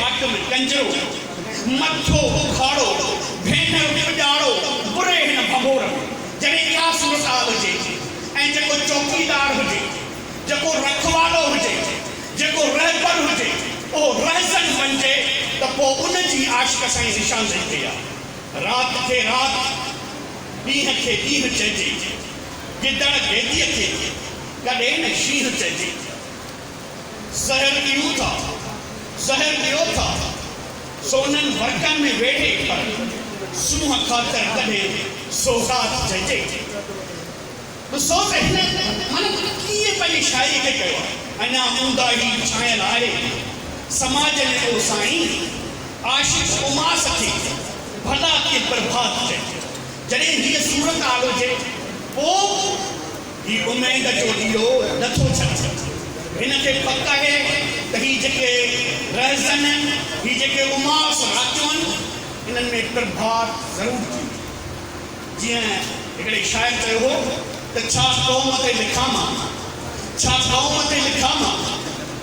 हाकिम कंजरो मथो उखाड़ो भेनर उजाड़ो बुरे हिन भगोर जॾहिं का सूरत हाल हुजे ऐं जेको चौकीदार हुजे जेको रखवालो हुजे जेको रहबर हुजे उहो रहज़न बणिजे त पोइ उनजी आशिक़ साईं निशानदेही कई आहे। राति खे राति ॾींहं खे ॾींहुं चइजे गिदड़ गेदीअ खे कॾहिं न शींहं चइजे। ज़हर ॾियूं था ज़हर ॾियो था सोननि वर्कनि में वेठे पर सूंहं ख़ातिर कॾहिं सौगात चइजे। ॾिसो त हिन मन कीअं पंहिंजी शाइरी खे कयो आहे। अञा ऊंदा ई छायल आहे समाज में को साईं आशिक़ उमास खे भला के प्रभात चइजे। जॾहिं हीअ सूरत हाल हुजे पोइ हीअ उमेद जो ॾीओ नथो छॾे। हिनखे पक आहे त हीअ जेके रहज़न आहिनि हीअ जेके उमास रातियूं आहिनि इन्हनि में प्रभात ज़रूरु थींदो। जीअं हिकिड़े शाइर चयो हो त छा क़ौम ते लिखां मां छा क़ौम ते लिखां मां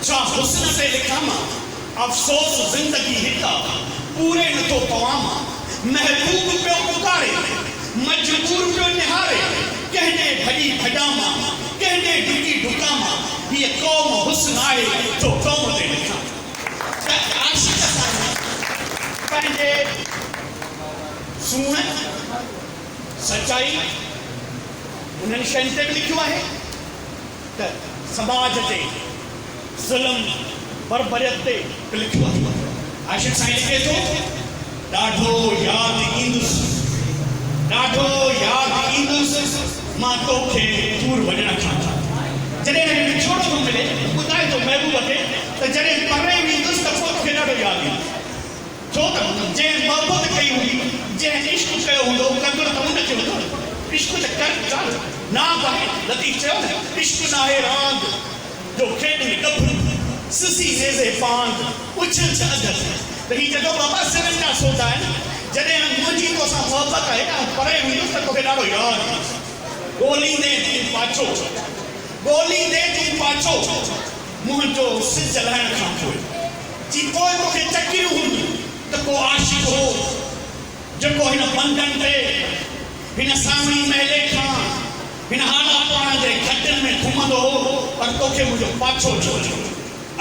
छा हुस्न ते लिखां मां अफ़सोस ज़िंदगी हिक पूरे नथो पवां मां महबूब पियो पुकारे मजबूर पियो निहारे कंहिंजे भॼी भॼां मां कंहिंजे डुकी डुकां मां हीअ क़ौम हुस्न आहे जो क़ौम ते लिखां। त आशिक़ साईं पंहिंजे सूंहं सचाई उन्हनि शयुनि ते बि लिखियो आहे त समाज ते ज़ुल्म बरबरियत ते बि लिखियो आहे। आशिक़ साईं लिखे थो ॾाढो यादि ईंदुसि मां तोखे दूर वञण खां। जॾहिं हिनखे विछोड़ो थो मिले ॿुधाए थो महबूब खे त जॾहिं परे वेंदुसि त पोइ तोखे ॾाढो यादि ईंदो। छो त जंहिं मोहबत कई हुई जंहिं इश्क कयो हूंदो कंदो त उनखे हूंदो इश्क त कर चाल ना आहे। लतीफ़ चयो न इश्क नाहे रांद जो खेॾ में गभरू सिसी नेज़े पांद उछल छ अधर। त हीअ जेको बाबा सिरनि जा सौदा आहिनि जॾहिं मुंहिंजी तोसां मोहबत आहे न परे वेंदुसि त तोखे ॾाढो यादि ईंदो। ॻोल्हींदे तूं पाछो मुंहिंजो सिज लहण खां पोइ जी पोइ तोखे चकिरियूं हूंदियूं त को आशिक़ हो जेको हिन बंधन ते हिन सावणी महले खां हिन हाला पाण जे खटनि में घुमंदो हो पर तोखे मुंहिंजो पाछो छो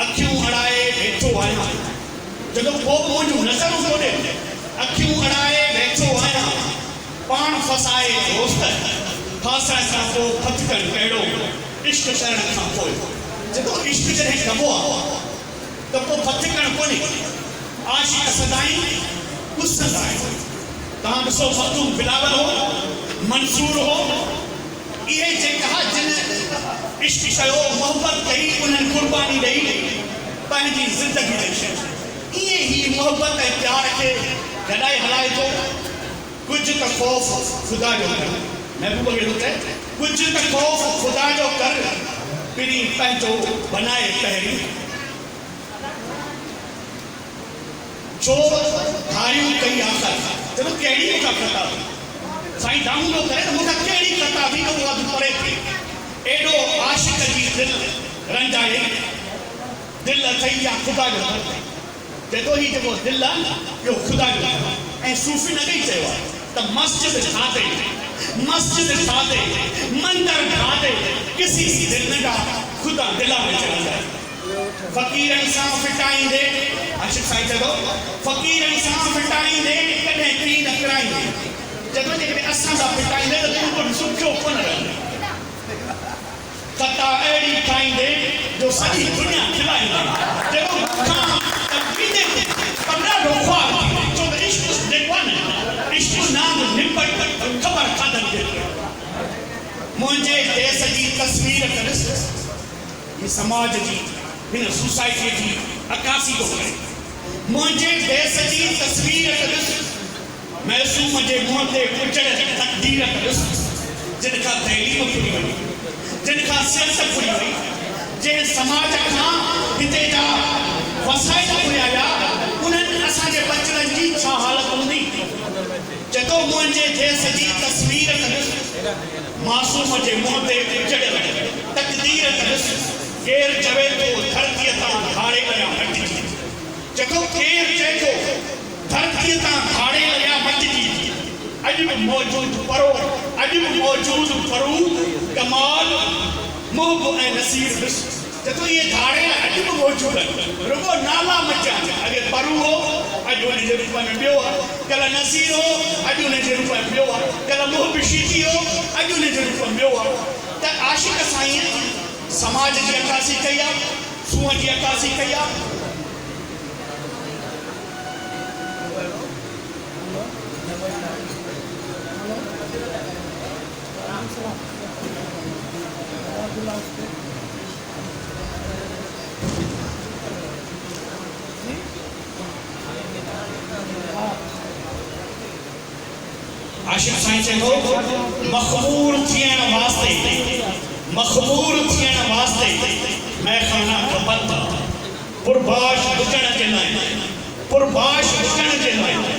अखियूं अड़ाए वेठो आहियां जॾहिं को बि मुंहिंजूं नज़रूं थो ॾे अखियूं अड़ाए वेठो आहियां पाण फसाए दोस्त फासण खां पोइ फतकण कहिड़ो इश्क करण खां पोइ जेको इश्क जॾहिं कबो आहे त पोइ फतकण कोन्हे। आशिक़ सदाईं गुस्संदा आहिनि। तव्हां ॾिसो मखदूम बिलावल हो मंसूर हो इहे जेका जिन इश्क कयो मोहबत कई उन्हनि कुर्बानी ॾेई पंहिंजी ज़िंदगी ॾेई छॾी। ईअं ई मोहबत ऐं प्यार खे गॾाए हलाए थो। कुझु त ख़ौफ़ ख़ुदा जो कर महबूब खे चए कुझु त ख़ौफ़ ख़ुदा जो कर पिरी पंहिंजो बनाए पहिरीं छो हारियूं कई आख़िर चलो कहिड़ी मूंखां ख़ता थी साईं दाऊं थो करे त मूंखां कहिड़ी ख़ता थी त उहा परे थी। एॾो आशिक़ जी दिलि रंजाए दिलि अथई या ख़ुदा जो घर चए थो हीउ जेको दिलि आहे न इहो ख़ुदा जो घर। ऐं सूफ़ी नगई चयो आहे त मस्जिद ठाहे मंदर ठाहे किसी दिलि न ॾा ख़ुदा दिला में चढ़ंदा फ़क़ीरनि सां फिटाईंदे आशिक़ साईं चए थो फ़क़ीरनि सां फिटाईंदे कॾहिं पी न कराईंदे जॾहिं जेकॾहिं असां सां फिटाईंदे त तूं कुझु सुठो कोन रहंदे ख़ता अहिड़ी ठाहींदे जो सॼी दुनिया खिलाईंदे जेको पर ॾाढो ख़्वाब थींदे छो त इश्क जेको आहे न इश्क नाम निपट ख़बर कान्हनि खे मुंहिंजे देश जी तस्वीर त ॾिस हीअ समाज जी हिन सोसाइटीअ जी अकासी थो करे। मुंहिंजे देश जी तस्वीर त ॾिस महसूम जे मुंहं ते कुचड़ तक़दीर त ॾिस जिन खां तइलीम फुरी वई जिन खां सियासत फुरी वई जंहिं समाज खां हिते जा वसाइल फुरिया उन्हनि असांजे बचड़नि जी छा हालत हूंदी। चए थो मुंहिंजे देश जी तस्वीर त ॾिस मासूम जे मुंहं ते कुचड़ तक़दीर त ॾिस केरु चवे थो धरतीअ तां हारे कया हटिजी चए थो केरु अॼु बि मौजूद परो, अॼु बि मौजूद फरूक कमाल मुहब ऐं नसीर ॾिस जतो ये धाड़े अॼु बि मौजूद आहिनि रुगो नाला मचा अॻे परू हो अॼु उन जे रूप में ॿियो आहे कल्ह नसीर हो अॼु उन जे रूप में ॿियो आहे कल्ह मुहब शीती हो अॼु उन जे रूप में ॿियो आहे त आशिक़ साईं समाज जी अक्कासी कई आहे सूंहं जी अक्कासी कई आहे आशिक़ साईं चयो मखबूर थियण वास्ते मैखाना खपत पुरबाश हुजण जे लाइ